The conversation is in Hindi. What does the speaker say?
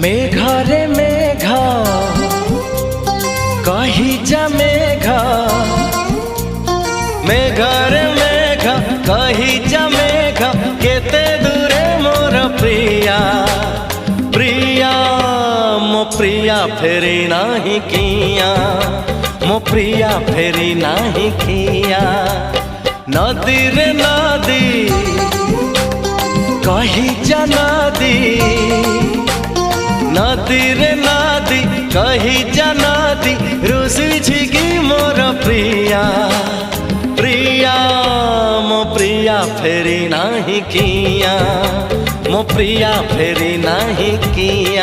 मेघरे मेघ कही जा मेघ, मेघरे मेघ कही जा मेघ, केते दूरे मोर प्रिया प्रिया मो प्रिया फेरी नाही किया, मो प्रिया फेरी नाही किया। नदी रे नदी कही जा नदी, नदी रे नदी कही जा नदी, रुसी छिगी मोर प्रिया प्रिया मो प्रिया फेरी नाही किया, मो प्रिया फेरी नाही किया।